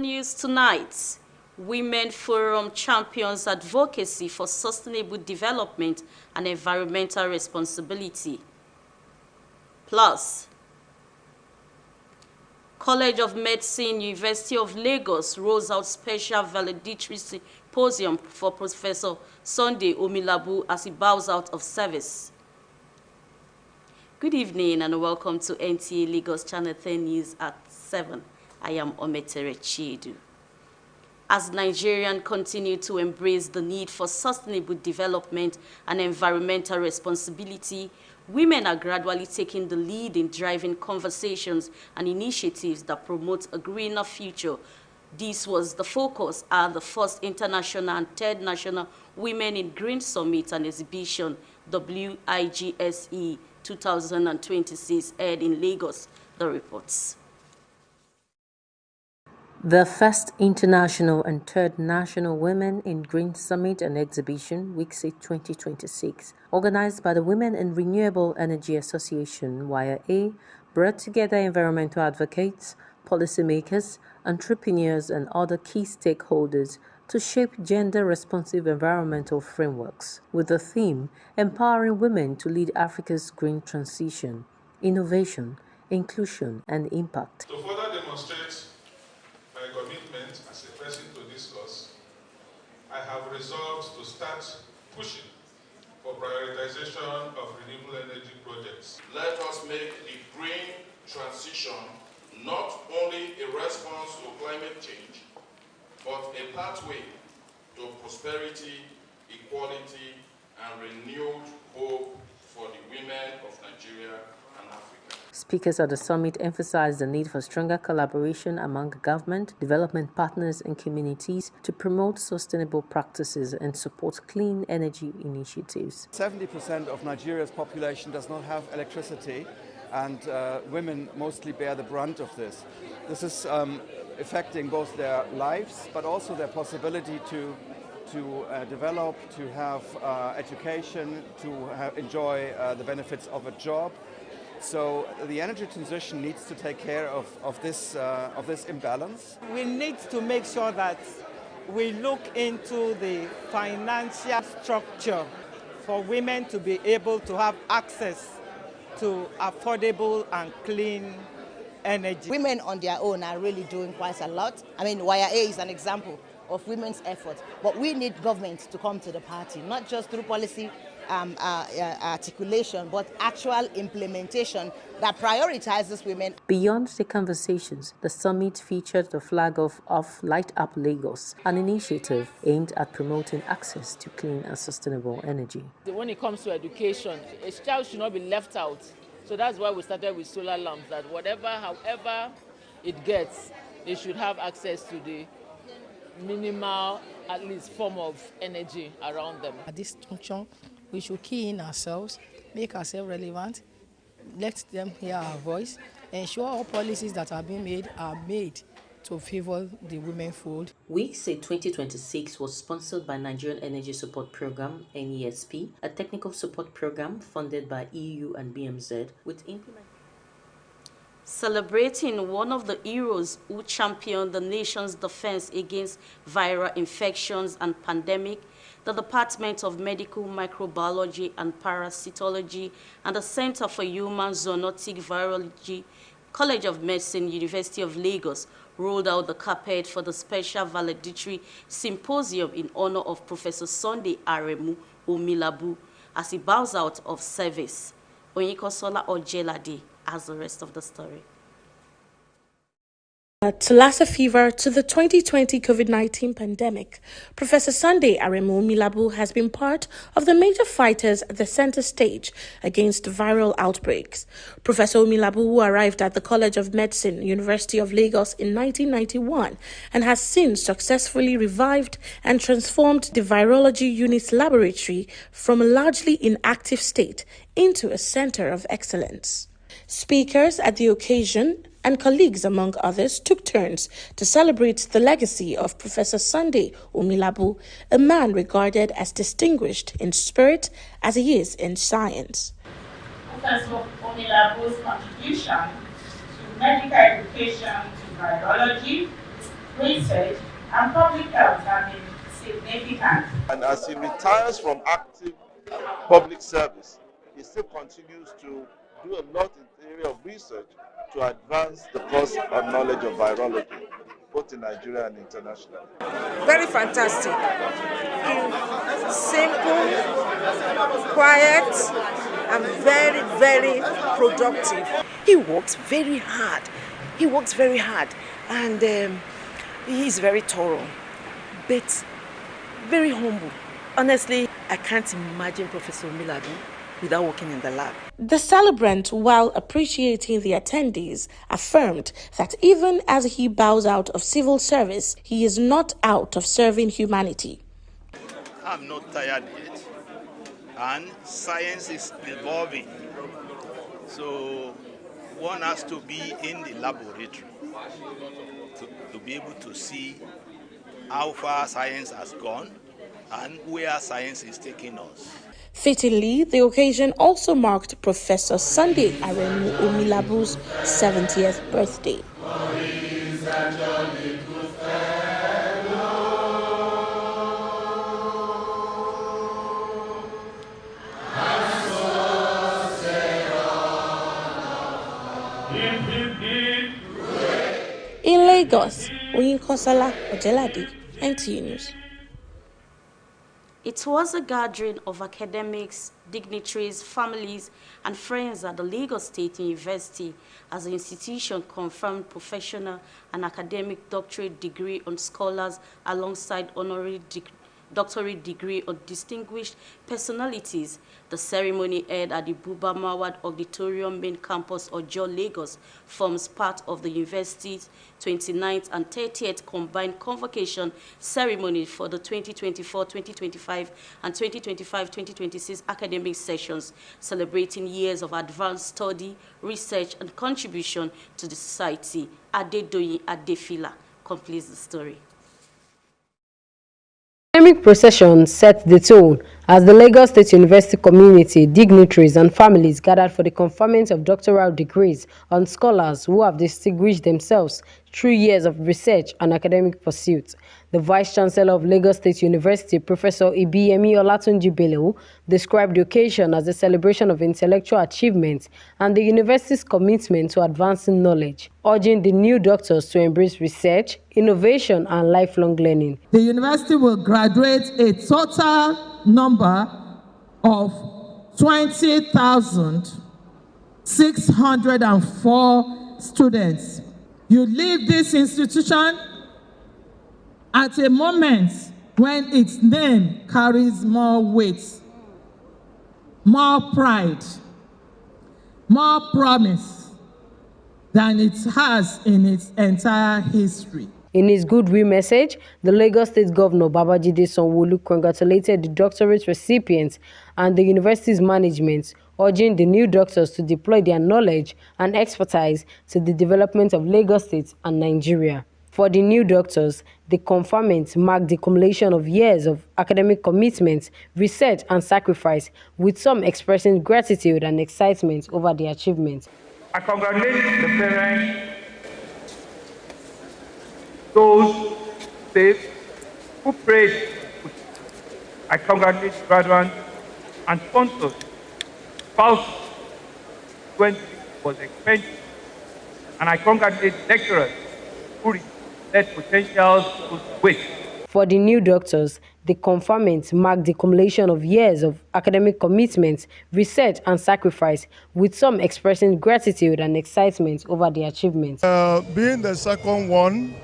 news tonight, Women Forum champions advocacy for sustainable development and environmental responsibility. Plus, College of Medicine, University of Lagos rolls out special valedictory symposium for Professor Sunday Omilabu as he bows out of service. Good evening and welcome to NTA Lagos Channel 10 News at 7. I am Ometere Chiedu. As Nigerians continue to embrace the need for sustainable development and environmental responsibility, women are gradually taking the lead in driving conversations and initiatives that promote a greener future. This was the focus at the first International and Third National Women in Green Summit and Exhibition, WIGSE 2026, held in Lagos. The reports. The first International and Third National Women in Green Summit and Exhibition, WIGSE 2026, organized by the Women in Renewable Energy Association, WIRA, brought together environmental advocates, policymakers, entrepreneurs, and other key stakeholders to shape gender-responsive environmental frameworks, with the theme Empowering Women to Lead Africa's Green Transition, Innovation, Inclusion, and Impact. To further demonstrate my commitment as a person to this cause, I have resolved to start pushing for prioritization of renewable energy projects. Let us make the green transition not only a response to climate change, but a pathway to prosperity, equality, and renewed hope for the women of Nigeria and Africa. Speakers at the summit emphasized the need for stronger collaboration among government, development partners, and communities to promote sustainable practices and support clean energy initiatives. 70% of Nigeria's population does not have electricity, and women mostly bear the brunt of this. This is affecting both their lives, but also their possibility to develop, to have education, to enjoy the benefits of a job. So the energy transition needs to take care of this imbalance. We need to make sure that we look into the financial structure for women to be able to have access to affordable and clean energy. Women on their own are really doing quite a lot. I mean, WIRA is an example of women's effort, but we need government to come to the party, not just through policy articulation, but actual implementation that prioritizes women. Beyond the conversations, the summit featured the flag of Light Up Lagos, an initiative aimed at promoting access to clean and sustainable energy. When it comes to education, a child should not be left out. So that's why we started with solar lamps, that however it gets, they should have access to the minimal, at least, form of energy around them. At this junction, we should key in ourselves, make ourselves relevant, let them hear our voice, ensure all policies that are being made are made to favor the women fold. WIGSE 2026 was sponsored by Nigerian Energy Support Program, NESP, a technical support program funded by EU and BMZ with implementation. Celebrating one of the heroes who championed the nation's defense against viral infections and pandemic, the Department of Medical Microbiology and Parasitology and the Center for Human Zoonotic Virology, College of Medicine, University of Lagos, rolled out the carpet for the special valedictory symposium in honor of Professor Sunday Aremu Omilabu as he bows out of service. Onyikosola Ojelade has the rest of the story. To Lassa fever to the 2020 COVID-19 pandemic, Professor Sunday Aremu Omilabu has been part of the major fighters at the center stage against viral outbreaks. Professor Omilabu, who arrived at the College of Medicine, University of Lagos in 1991 and has since successfully revived and transformed the virology unit's laboratory from a largely inactive state into a center of excellence. Speakers at the occasion and colleagues, among others, took turns to celebrate the legacy of Professor Sunday Omilabu, a man regarded as distinguished in spirit as he is in science. Professor Omilabu's contribution to medical education, to virology, research, and public health have been significant. And as he retires from active public service, he still continues to do a lot in the area of research to advance the cause and knowledge of virology, both in Nigeria and internationally. Very fantastic. Simple, quiet, and very, very productive. He works very hard. And he is very thorough, but very humble. Honestly, I can't imagine Professor Omilabu without working in the lab. The celebrant, while appreciating the attendees, affirmed that even as he bows out of civil service, he is not out of serving humanity. I'm not tired yet, and science is evolving. So one has to be in the laboratory to be able to see how far science has gone and where science is taking us. Fittingly, the occasion also marked Professor Sunday Aremu Omilabu's 70th birthday. In Lagos, Oyinkosala Ojelade, NTA News. It was a gathering of academics, dignitaries, families, and friends at the Lagos State University as the institution confirmed professional and academic doctorate degree on scholars alongside honorary doctorate degree on distinguished personalities. The ceremony held at the Buba Mawad Auditorium main campus Ojo, Lagos, forms part of the university's 29th and 30th combined convocation ceremony for the 2024-2025 and 2025-2026 academic sessions, celebrating years of advanced study, research, and contribution to the society. Adedoyin Adefila completes the story. Academic procession set the tone as the Lagos State University community, dignitaries and families gathered for the conferment of doctoral degrees on scholars who have distinguished themselves through years of research and academic pursuits. The Vice-Chancellor of Lagos State University, Professor Ibiyemi Olatunji Bello, described the occasion as a celebration of intellectual achievement and the university's commitment to advancing knowledge, urging the new doctors to embrace research, innovation and lifelong learning. The university will graduate a total number of 20,604 students. You leave this institution at a moment when its name carries more weight, more pride, more promise than it has in its entire history. In his goodwill message, the Lagos State Governor Babajide Sanwo-Olu congratulated the doctorate recipients and the university's management, urging the new doctors to deploy their knowledge and expertise to the development of Lagos State and Nigeria. For the new doctors, the conferment marked the accumulation of years of academic commitment, research and sacrifice, with some expressing gratitude and excitement over the achievements. I congratulate the parents, those states who prayed. I congratulate graduates and sponsors. Pulse 20 was expensive, and I congratulate lecturers who let potentials waste. For the new doctors, the conferment marked the accumulation of years of academic commitment, research and sacrifice, with some expressing gratitude and excitement over the achievements. Being the second one,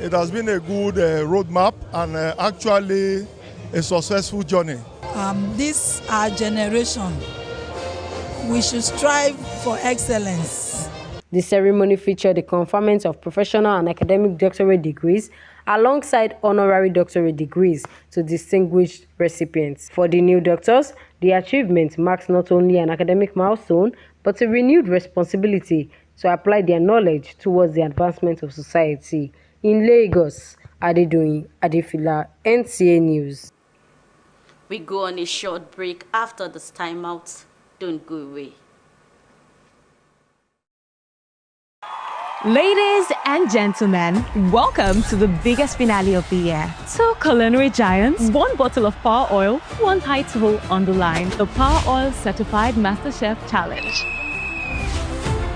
it has been a good roadmap and actually a successful journey. This our generation. We should strive for excellence. The ceremony featured the conferment of professional and academic doctorate degrees alongside honorary doctorate degrees to distinguished recipients. For the new doctors, the achievement marks not only an academic milestone, but a renewed responsibility to apply their knowledge towards the advancement of society. In Lagos, Adedoyin Adefila, NTA News. We go on a short break. After this timeout, don't go away. Ladies and gentlemen, welcome to the biggest finale of the year. Two culinary giants, one bottle of power oil, one title on the line. The Power Oil Certified MasterChef Challenge.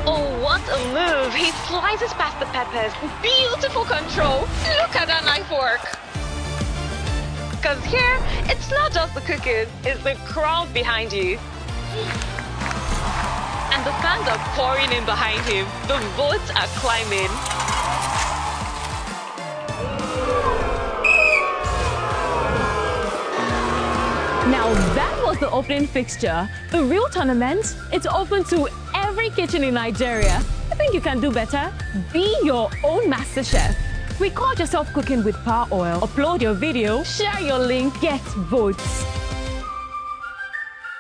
Oh, what a move! He slices past the peppers. Beautiful control. Look at that knife work. Because here, it's not just the cooking, it's the crowd behind you. And the fans are pouring in behind him. The votes are climbing. Now that was the opening fixture. The real tournament, it's open to every kitchen in Nigeria. I think you can do better. Be your own master chef. Record yourself cooking with Power Oil. Upload your video, share your link, get votes.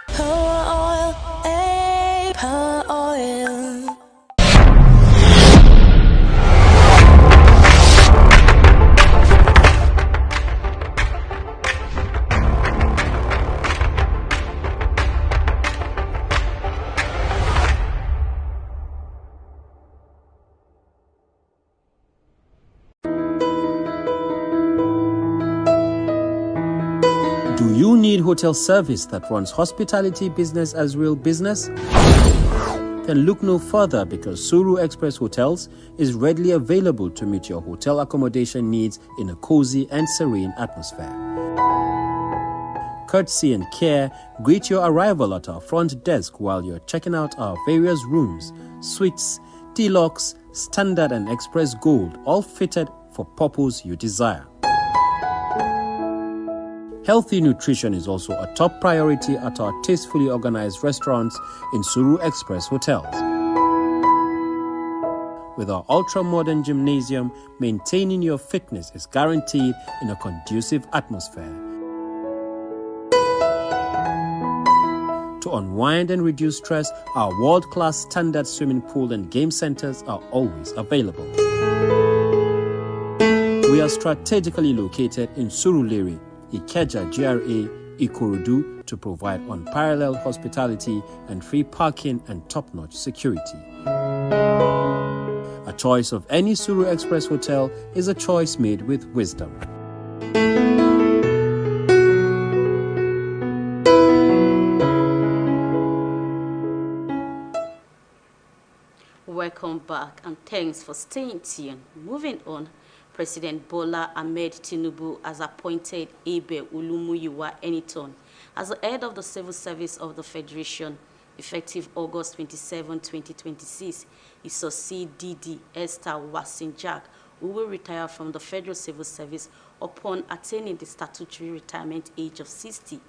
Power oil, power oil. Do you need hotel service that runs hospitality business as real business? Then look no further, because Suru Express Hotels is readily available to meet your hotel accommodation needs in a cozy and serene atmosphere. Courtesy and care greet your arrival at our front desk while you're checking out our various rooms, suites, deluxe, standard and express gold, all fitted for purpose you desire. Healthy nutrition is also a top priority at our tastefully organized restaurants in Suru Express Hotels. With our ultra-modern gymnasium, maintaining your fitness is guaranteed in a conducive atmosphere. To unwind and reduce stress, our world-class standard swimming pool and game centers are always available. We are strategically located in Surulere, Ikeja GRA, Ikorodu, to provide unparalleled hospitality and free parking and top-notch security. A choice of any Suru Express hotel is a choice made with wisdom. Welcome back and thanks for staying tuned. Moving on, President Bola Ahmed Tinubu has appointed Abe Olumuyiwa Eniton as the head of the Civil Service of the Federation, effective August 27, 2026. He succeeds Didi Esther Wasinjak, who will retire from the Federal Civil Service upon attaining the statutory retirement age of 60.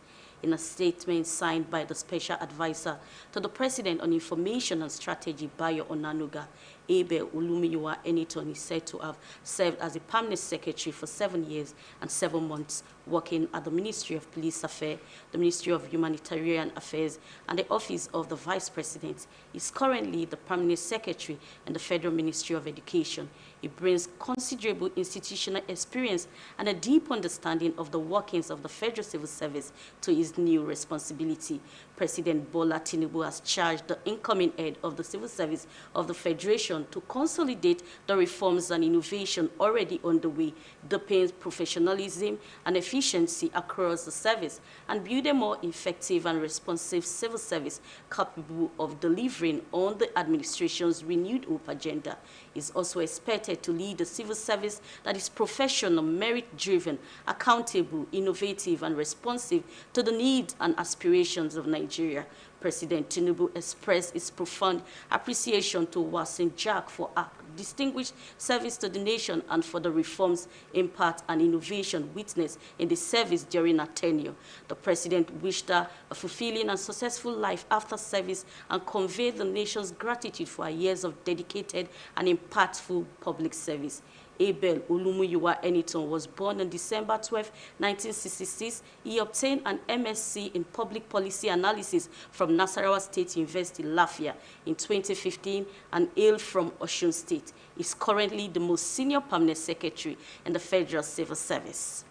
In a statement signed by the Special Advisor to the President on Information and Strategy, Bayo Onanuga, Abe Olumuyiwa Eniton is said to have served as a permanent secretary for 7 years and 7 months, working at the Ministry of Police Affairs, the Ministry of Humanitarian Affairs, and the Office of the Vice President. He is currently the permanent secretary in the Federal Ministry of Education. He brings considerable institutional experience and a deep understanding of the workings of the Federal Civil Service to his new responsibility. President Bola Tinubu has charged the incoming head of the Civil Service of the Federation to consolidate the reforms and innovation already underway, deepen professionalism and efficiency across the service, and build a more effective and responsive civil service capable of delivering on the administration's renewed hope agenda. He is also expected to lead a civil service that is professional, merit-driven, accountable, innovative, and responsive to the needs and aspirations of Nigeria. President Tinubu expressed his profound appreciation to Wasin Jack for her distinguished service to the nation and for the reforms, impact, and innovation witnessed in the service during her tenure. The President wished her a fulfilling and successful life after service and conveyed the nation's gratitude for her years of dedicated and impactful public service. Abel Olumuyiwa Eniton was born on December 12, 1966. He obtained an MSc in Public Policy Analysis from Nasarawa State University, Lafia, in 2015 and hailed from Osun State. He is currently the most senior permanent secretary in the Federal Civil Service.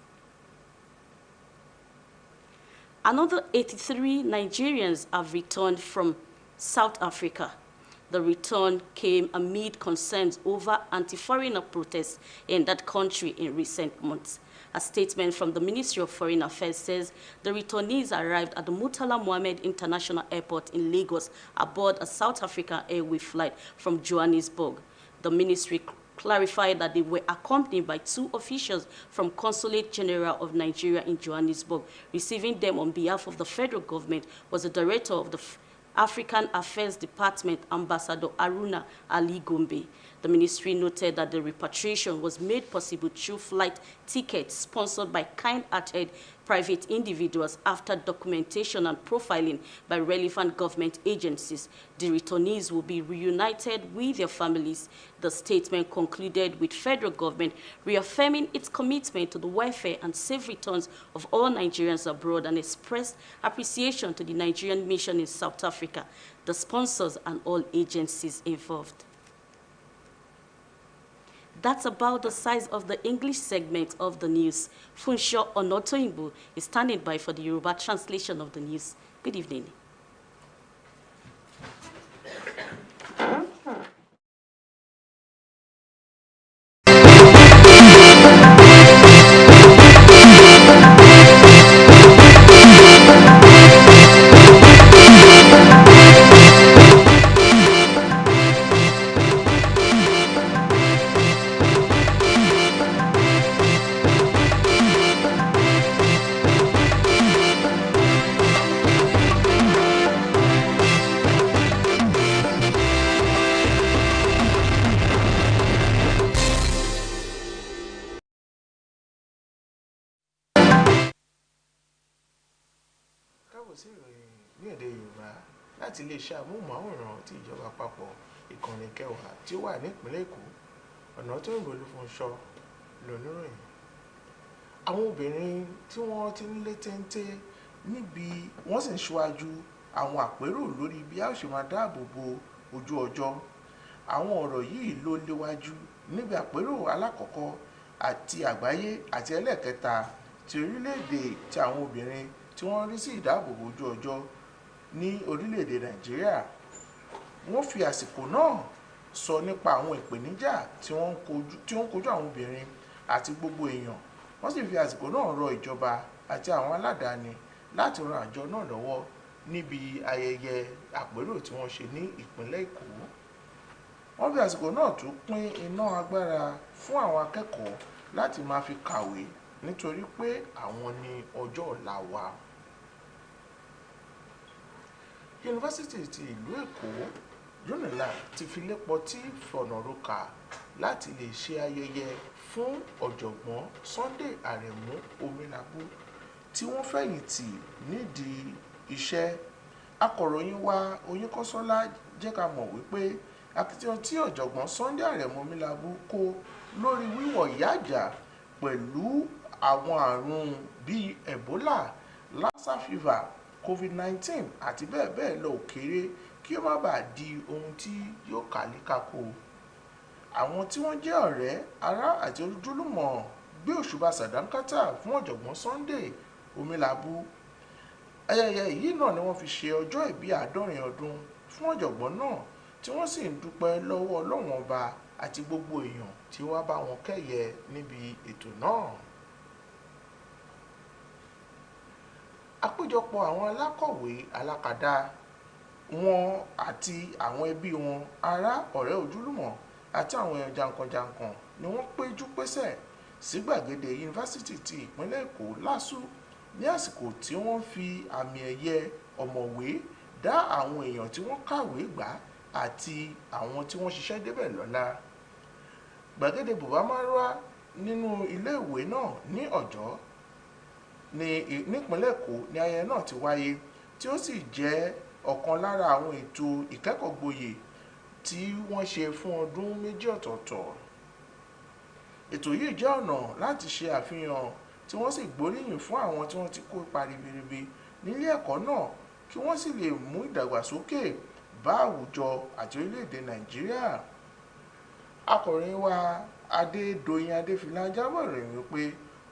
Another 83 Nigerians have returned from South Africa. The return came amid concerns over anti-foreigner protests in that country in recent months. A statement from the Ministry of Foreign Affairs says the returnees arrived at the Murtala Mohammed International Airport in Lagos aboard a South African Airways flight from Johannesburg. The ministry clarified that they were accompanied by 2 officials from Consulate General of Nigeria in Johannesburg. Receiving them on behalf of the federal government was the director of the African Affairs Department, Ambassador Aruna Ali Gombe. The ministry noted that the repatriation was made possible through flight tickets sponsored by kind-hearted private individuals after documentation and profiling by relevant government agencies. The returnees will be reunited with their families. The statement concluded with federal government reaffirming its commitment to the welfare and safe returns of all Nigerians abroad and expressed appreciation to the Nigerian mission in South Africa, the sponsors and all agencies involved. That's about the size of the English segment of the news. Funsho Onotoimbu is standing by for the Yoruba translation of the news. Good evening. sí ìròyìn ní èdè Yorùbá láti iléeṣẹ́ amóhùnmáwòrán ti ìjọba àpapọ̀ ìkànnì kẹwàá tí ó wà nípìnlẹ̀ Èkó. Ọ̀nàtóyìnbó Olúfunṣọ́ lóníròyìn. Àwọn obìnrin tí wọ́n ti ń lé téńté níbi wọ́n sì ń ṣíwájú àwọn àpérò lórí bí a ó ṣe máa dáàbò bo ojú ọjọ́. Àwọn ọ̀rọ̀ yìí ló léwájú níbi àpérò alákọ̀ọ́kọ́ àti àgbáyé àti ẹlẹ́ẹ̀kẹta ti orílẹ̀-èdè tí àwọn obìnrin tí wọ́n rí sí ìdáàbòbò ojú ọjọ́ ní orílẹ̀-èdè Nàìjíríà. Wọ́n fi àsìkò náà sọ nípa àwọn ìpèníjà tí ó ń kojú àwọn obìnrin àti gbogbo èèyàn. Wọ́n sì fi àsìkò náà rọ ìjọba àti àwọn aládàáni láti ran àjọ náà lọ́wọ́ níbi ayẹyẹ àpérò tí wọ́n ṣe ní ìpínlẹ̀ Èkó. Wọ́n fi àsìkò náà tún pín iná agbára fún àwọn akẹ́kọ̀ọ́ láti máa fi kàwé nítorí pé àwọn ni ọjọ́ ọ̀la wa. Yunifásítì ti ìlú Èkó UNILAG ti fi lépọ̀ tí fọ̀nàròkà láti lè ṣe ayẹyẹ fún ọ̀jọ̀gbọ́n Sunday Aremu Omilabu tí wọ́n fẹ̀yìntì nídìí iṣẹ́. Akọ̀ròyìn wa Oyinkanṣọ́lá jẹ́ ká mọ̀ wípé akitiyan tí ọ̀jọ̀gbọ́n Sunday Aremu Omilabu kó lórí wíwọ̀ ìyáàjà pẹ̀lú àwọn àrùn bíi Ebola, Lassa fever, COVID-19 àti bẹ́ẹ̀ bẹ́ẹ̀ lọ òkèrè kí ó má bàa di ohun tí yóò kàlíkàkò. Àwọn tí wọ́n jẹ́ ọ̀rẹ́, ará àti ojúlùmọ̀ gbé òṣùbà sàdánkátà fún ọ̀jọ̀gbọ́n Sunday Omilabu. Ayẹyẹ yìí náà ni wọ́n fi ṣe ọjọ́ ìbí 70 ọdún fún ọ̀jọ̀gbọ́n náà tí wọ́n sì ń dúpẹ́ lọ́wọ́ Ọlọ́run Ọba àti gbogbo èèyàn tí wọ́n bá wọn kẹ́yẹ níbi ètò náà. Àpéjọpọ̀ àwọn alákọ̀wé alákàdá wọn àti àwọn ẹbí wọn, ará, ọ̀rẹ́, ojúlùmọ̀ àti àwọn èèyàn jàǹkànjàǹkàn ni wọ́n péjú pésẹ̀ sí gbàgede yunifásítì ti ìpínlẹ̀ Èkó LASU ní àsìkò tí wọ́n fi àmì ẹ̀yẹ ọ̀mọ̀wé dá àwọn èèyàn tí wọ́n kàwé gbà àti àwọn tí wọ́n ṣiṣẹ́ débẹ̀ lọ́lá. Gbàgede Bùbá Márúwá nínú iléèwé náà ní Ọ̀jọ́ nípínlẹ̀ Èkó ni ayẹyẹ náà ti wáyé tí ó sì jẹ́ ọ̀kan lára àwọn ètò ìkẹ́kọ̀ọ́gboyè tí wọ́n ṣe fún ọdún méjì ọ̀tọ̀ọ̀tọ̀. Ètò yìí jẹ́ ọ̀nà láti ṣe àfihàn tí wọ́n sì gbóríyìn fún àwọn tí wọ́n ti kó ipa ribiribi nílé ẹ̀kọ́ náà kí wọ́n sì lè mú ìdàgbàsókè bá àwùjọ àti orílẹ̀-èdè Nàìjíríà. Akọ̀ròyìn wa Adédoyin Adéfìlà jábọ̀ ìròyìn wípé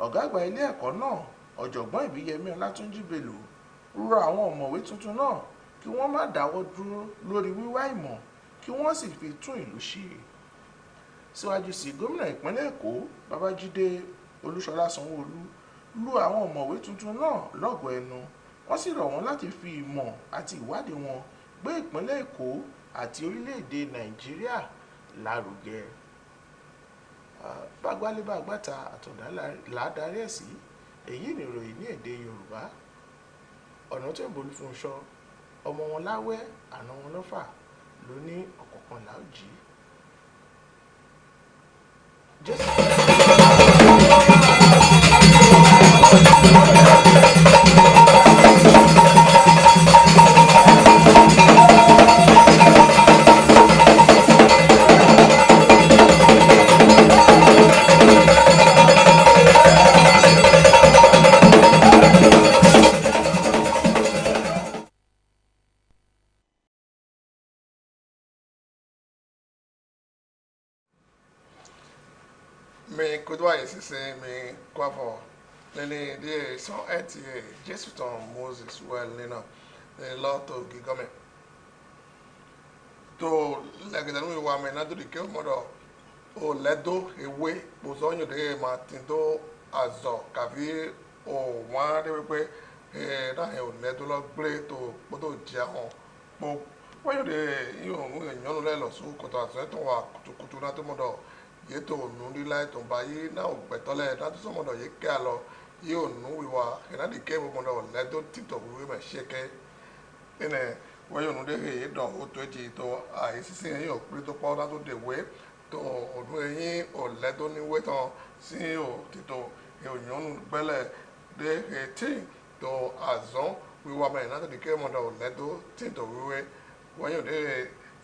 ọ̀gá àgbà ilé ẹ̀kọ́ náà ọ̀jọ̀gbọ́n Ìbíyẹmí Ọlátúnjí Bello rọ àwọn ọ̀mọ̀wé tuntun náà kí wọ́n má dáwọ́ dúró lórí wíwá ìmọ̀ kí wọ́n sì fi tún ìlú ṣe. Síwájú sí gómìnà ìpínlẹ̀ Èkó Babájídé Olúṣọlá Sanwó-Olú lu àwọn ọ̀mọ̀wé tuntun náà lọ́gọ ẹnu, wọ́n sì rọ̀ wọ́n láti fi ìmọ̀ àti ìwádìí wọn gbé ìpínlẹ̀ Èkó àti orílẹ̀-èdè Nàìjíríà lárugẹ. Bágbálébàgbàta àtọ̀dá làádarí ẹ̀ sí. Èyí ni ìròyìn ní èdè Yorùbá. Ọ̀nàtọ́yìnbó Olúfúnṣọ́, ọmọ wọn láwẹ́ àna wọn lọ́fà ló ní ọ̀kọ̀ọ̀kan làójì. Me kudwa yesise me kwavo nene de so eti Jesu ton Moses well nina the lot of gigome to like the we wa me na do the ke modo o ledo ewe bozonyo de matindo azo kavi o wa de pe na he o ledo lo gbe to bodo je ahon po wọ́n yóò de yóò mú èèyàn lẹ́ lọ sún kòtò àtúntò wa kùtùkùtù náà tó mọ̀dọ̀ yé tó nù lílá ètò ń bá yé náà ò gbẹ̀tọ́lẹ̀ náà tó sọ̀mọ̀dọ̀ yé kẹ́ àlọ́ yóò nù wíwá ìnáde kẹ́ gbogbo mọ̀dọ̀ lẹ́tọ́ títọ̀ wíwé mẹ́ ṣe kẹ́ ẹnẹ wọ́n yóò nù dé èyí dàn ó tó èjì tó àyè sísè yín ò pé tó pọ́ náà tó dé wé tó ọdún eyín ò lẹ́tọ́ ní wé tán sí ò títọ̀ èèyàn gbẹ́lẹ̀ dé ètí tó àzán wíwá mẹ́ ìnáde kẹ́ mọ̀dọ̀ lẹ́tọ́ títọ̀ wíwé wọ́n yóò dé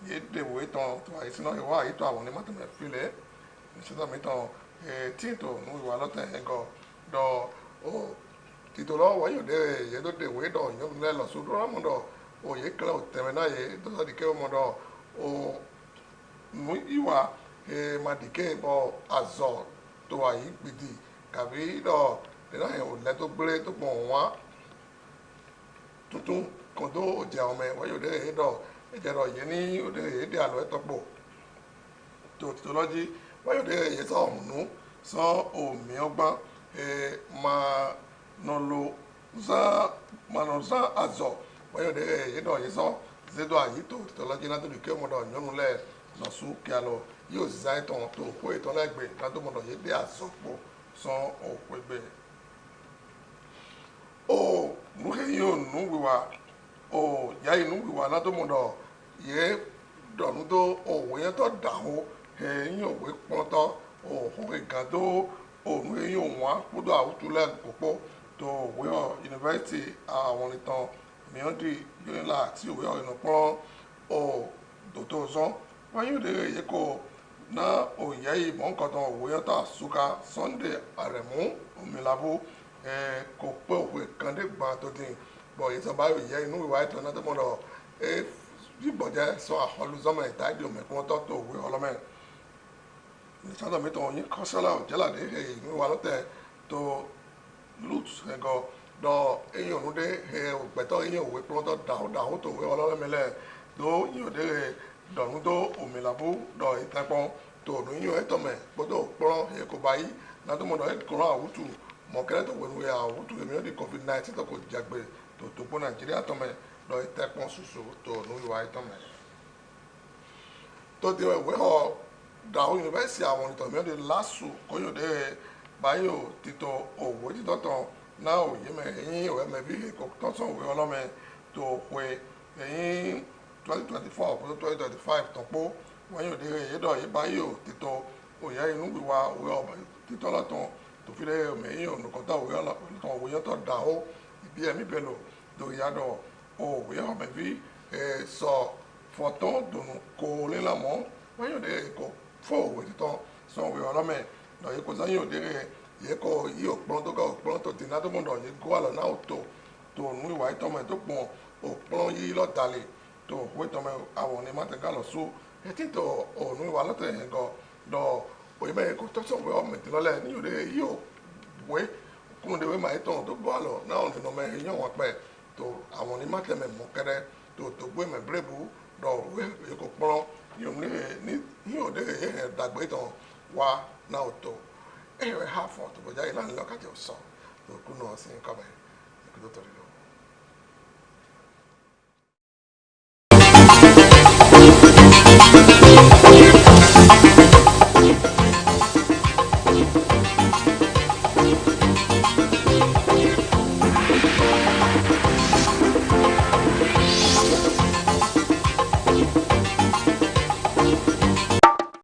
yé dèwé tán tó àyè sínú ìwà àyè tó àwọn onímọ̀tòmẹ̀ filẹ̀ níṣẹ́ mi tán tí tó nù ìwà lọ́tẹ̀ ẹ̀gọ́ dọ̀ ó títò lọ́wọ́ wọ́n yóò dé yé tó dèwé dọ̀ yóò lẹ́ lọ sódò ọmọdọ̀ ó yé kílẹ̀ ò tẹ̀mẹ̀ náà yé tó sọ dìkẹ́ ọmọdọ̀ ó nù ìwà màdìkẹ́ bọ̀ àzọ̀ tó àyè gbìdì kàbí dọ̀ nínú àyè ò lẹ́ tó gbélé tó pọ̀ wọ́n tuntun kan tó jẹ́ ọmọ ẹ̀ wọ́n yóò dé yé dọ̀ ìjẹ̀rọ̀ yìí ní òde èdè àlọ́ ẹ̀tọ́pọ̀ tó tìtọ́lọ́jì wọ́n yóò dé èyí sọ ọ̀mùnú sọ òmí ọgbọ́n máa nọ sọ àzọ̀ wọ́n yóò dé èyí dọ̀ yìí sọ zédọ̀ àyí tó tìtọ́lọ́jì látòdì kí ọmọdọ̀ nyọ́nulẹ̀ lọ́sùn kí a lọ yóò zá ìtàn tó kó ìtọ́lẹ́gbẹ̀ látòmọdọ̀ yìí dé àzọ̀pọ̀ sọ òpègbè ó mú èyí ò nù wíwá ó yá inú wíwá látòmọdọ̀ yé dọ̀nù tó òwò yẹn tó dàwó ẹ̀yìn òwe pọ́ntọ́ òhun ìgàn tó òun ẹ̀yìn òun á kúdọ̀ àwùjọlẹ̀ púpọ̀ tó òwe yunifásitì àwọn ìtàn mìíràn yóò àti òwe ọ̀nà pọ́n ò tòótọ́ sán wọ́n yóò dé èyí kò ná òye ìmọ̀ nǹkan tán òwe yẹn tó àsúká Sunday Àrẹ̀mú Omilabo kò pé òwe kan dé gbọ́n tó dín bọ̀ yìí sọ báyìí yẹ inú ìwà ìtàn náà tó mọ̀ lọ bíbọ̀jẹ́ sọ àhọlùzọ́mọ̀ ìtàgé òmìnkún tó tó òwe ọlọ́mẹ́ ìṣàdọ̀ mi tó yín kọ́sọ́lá òjẹ́làdé ìlú wa lọ́tẹ̀ tó lut ẹ̀gọ́ dọ̀ eyín òun dé ògbẹ́tọ̀ eyín òwe pọ́n tó dàhó tó òwe ọlọ́mẹ́lẹ̀ tó yín òde dọ̀nù tó Omilabo dọ̀ ìtẹ́pọ́n tó òun yín ẹ̀tọ́mẹ̀ gbọ́dọ̀ pọ́n èkó báyìí látọmọdọ̀ ẹ̀kọ́rọ̀ àwùtù mọ̀kẹ́rẹ́ tó wẹ̀nu àwùtù èmìíràn di COVID-19 tó kò jàgbé tó tó pọ́ Nàìjíríà tọ́mẹ̀ lọ ìtẹ́pọ́n ṣoṣo tó òun ìwà ìtọ́mẹ̀ tó di ìwé ọ̀ dàwọn yunifásitì àwọn ìtọ̀míọ́dé lásù kóyọ̀dé báyò títọ́ òwò títọ́tàn náà òye mẹ ẹ̀yìn òwe mẹ́bí èkó tọ́sán òwe ọlọ́mẹ tó pé ẹ̀yìn 2024 kó 2025 tọ́pọ̀ wọ́n yóò dé èyídọ̀ yìí báyò títọ́ òye inú wíwá òwe ọ̀bẹ títọ́ lọ́tàn tó fi lé ẹ̀yìn ònùkọ́tà òwe ọlọ́tàn òwe yẹn tọ́ dà ó ìbí ẹ̀mí bẹ̀lò tó yàdọ̀ òwe ọ̀mẹ́bí sọ fọ̀tán dùnú kó lélamọ́ wọ́n yóò dé èkó fún òwe títọ́ sọ òwe ọlọ́mẹ lọ yìí kò sáyìn òde rẹ̀ yìí kò yí òpọ́n tó ká òpọ́n tó tì náà tó mọ̀ yìí kó àlọ́ náà tó nù ìwà ìtọ́mọ̀ tó pọ̀ òpọ́n yìí lọ́dàlẹ̀ tó òwe tọ́mọ̀ àwọn ní mátẹ̀ká lọ só etí tó ònù ìwà lọ́tẹ̀ yẹn gan lọ òye mẹ́rin kó tọ́sọ̀ òwe ọmọ ìtìlọ́lẹ̀ ní òde yìí òwe kúndé wé màá tọ̀ tó gbọ́ àlọ́ náà òun fìnnà mẹ́rin yàn wọ́n pẹ́ tó àwọn ní mátẹ̀mẹ̀ mọ́ kẹ́rẹ́ tó gbé mẹ́ bírèbù lọ òwe èkó pọ́n yóò dé dàgbé tán wá náà tó ẹ̀rẹ̀ hàfọ̀ tó bọ̀já ìlànà lọ́kàjẹ́ sọ tó kú náà sí nǹkan bẹ́ẹ̀ ẹ̀kú tó torí lọ.